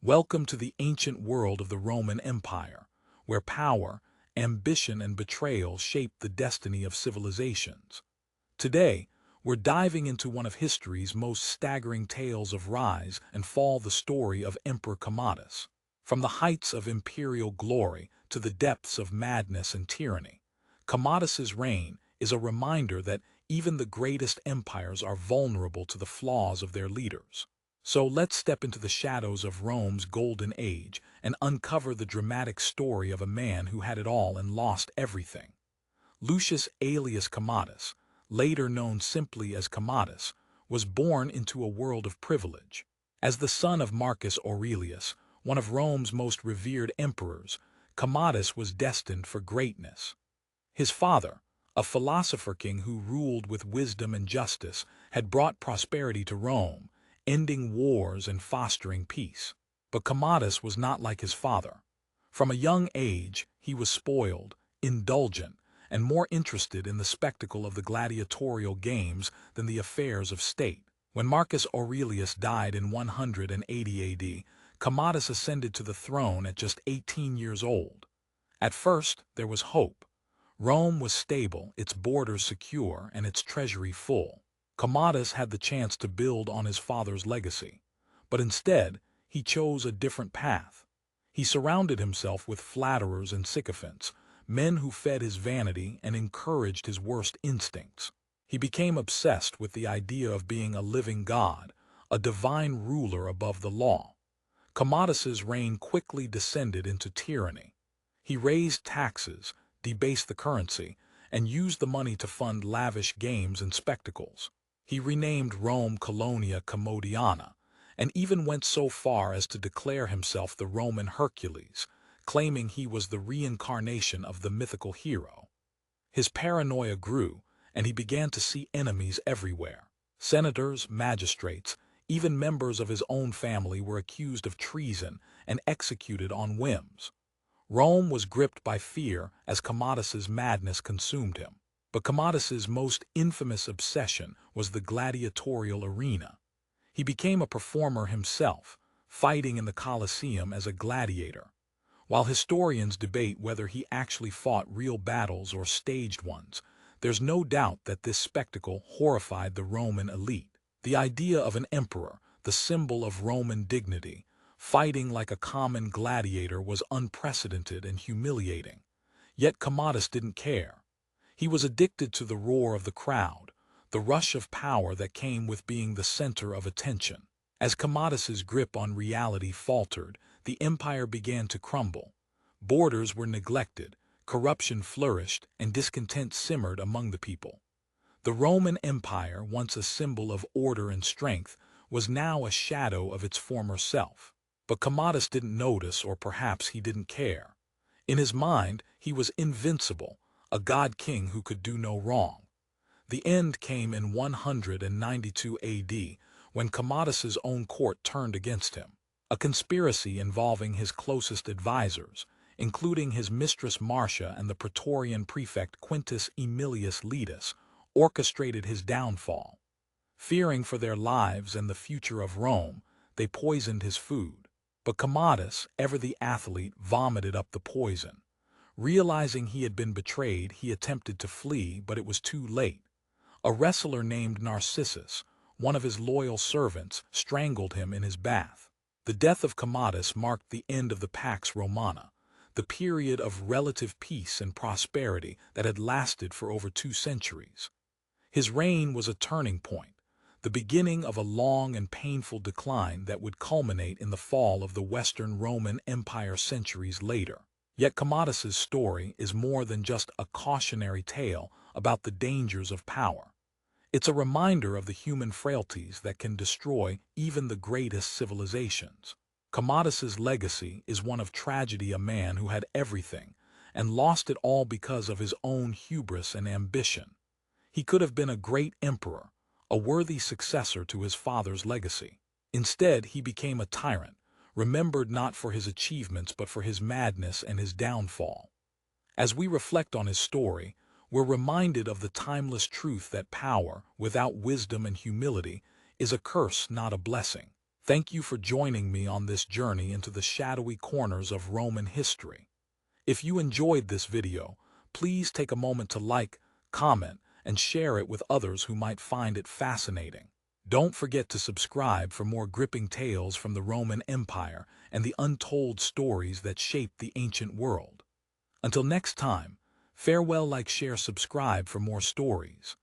Welcome to the ancient world of the Roman Empire, where power, ambition, and betrayal shaped the destiny of civilizations. Today, we're diving into one of history's most staggering tales of rise and fall, the story of Emperor Commodus. From the heights of imperial glory to the depths of madness and tyranny, Commodus's reign is a reminder that even the greatest empires are vulnerable to the flaws of their leaders. So let's step into the shadows of Rome's golden age and uncover the dramatic story of a man who had it all and lost everything. Lucius Aelius Commodus, later known simply as Commodus, was born into a world of privilege. As the son of Marcus Aurelius, one of Rome's most revered emperors, Commodus was destined for greatness. His father, a philosopher king who ruled with wisdom and justice, had brought prosperity to Rome, ending wars and fostering peace. But Commodus was not like his father. From a young age, he was spoiled, indulgent, and more interested in the spectacle of the gladiatorial games than the affairs of state. When Marcus Aurelius died in 180 AD, Commodus ascended to the throne at just 18 years old. At first, there was hope. Rome was stable, its borders secure, and its treasury full. Commodus had the chance to build on his father's legacy. But instead, he chose a different path. He surrounded himself with flatterers and sycophants, men who fed his vanity and encouraged his worst instincts. He became obsessed with the idea of being a living god, a divine ruler above the law. Commodus's reign quickly descended into tyranny. He raised taxes, debased the currency, and used the money to fund lavish games and spectacles. He renamed Rome Colonia Commodiana, and even went so far as to declare himself the Roman Hercules, claiming he was the reincarnation of the mythical hero. His paranoia grew, and he began to see enemies everywhere. Senators, magistrates, even members of his own family were accused of treason and executed on whims. Rome was gripped by fear as Commodus's madness consumed him. But Commodus's most infamous obsession was the gladiatorial arena. He became a performer himself, fighting in the Colosseum as a gladiator. While historians debate whether he actually fought real battles or staged ones, there's no doubt that this spectacle horrified the Roman elite. The idea of an emperor, the symbol of Roman dignity, fighting like a common gladiator was unprecedented and humiliating. Yet Commodus didn't care. He was addicted to the roar of the crowd, the rush of power that came with being the center of attention. As Commodus's grip on reality faltered, the empire began to crumble. Borders were neglected, corruption flourished, and discontent simmered among the people. The Roman Empire, once a symbol of order and strength, was now a shadow of its former self. But Commodus didn't notice, or perhaps he didn't care. In his mind, he was invincible, a god-king who could do no wrong. The end came in 192 AD, when Commodus's own court turned against him. A conspiracy involving his closest advisors, including his mistress Marcia and the Praetorian prefect Quintus Aemilius Letus, orchestrated his downfall. Fearing for their lives and the future of Rome, they poisoned his food. But Commodus, ever the athlete, vomited up the poison. Realizing he had been betrayed, he attempted to flee, but it was too late. A wrestler named Narcissus, one of his loyal servants, strangled him in his bath. The death of Commodus marked the end of the Pax Romana, the period of relative peace and prosperity that had lasted for over 2 centuries. His reign was a turning point, the beginning of a long and painful decline that would culminate in the fall of the Western Roman Empire centuries later. Yet Commodus's story is more than just a cautionary tale about the dangers of power. It's a reminder of the human frailties that can destroy even the greatest civilizations. Commodus's legacy is one of tragedy, a man who had everything and lost it all because of his own hubris and ambition. He could have been a great emperor, a worthy successor to his father's legacy. Instead, he became a tyrant, remembered not for his achievements but for his madness and his downfall. As we reflect on his story, we're reminded of the timeless truth that power, without wisdom and humility, is a curse, not a blessing. Thank you for joining me on this journey into the shadowy corners of Roman history. If you enjoyed this video, please take a moment to like, comment, and share it with others who might find it fascinating. Don't forget to subscribe for more gripping tales from the Roman Empire and the untold stories that shaped the ancient world. Until next time, farewell, like, share, subscribe for more stories.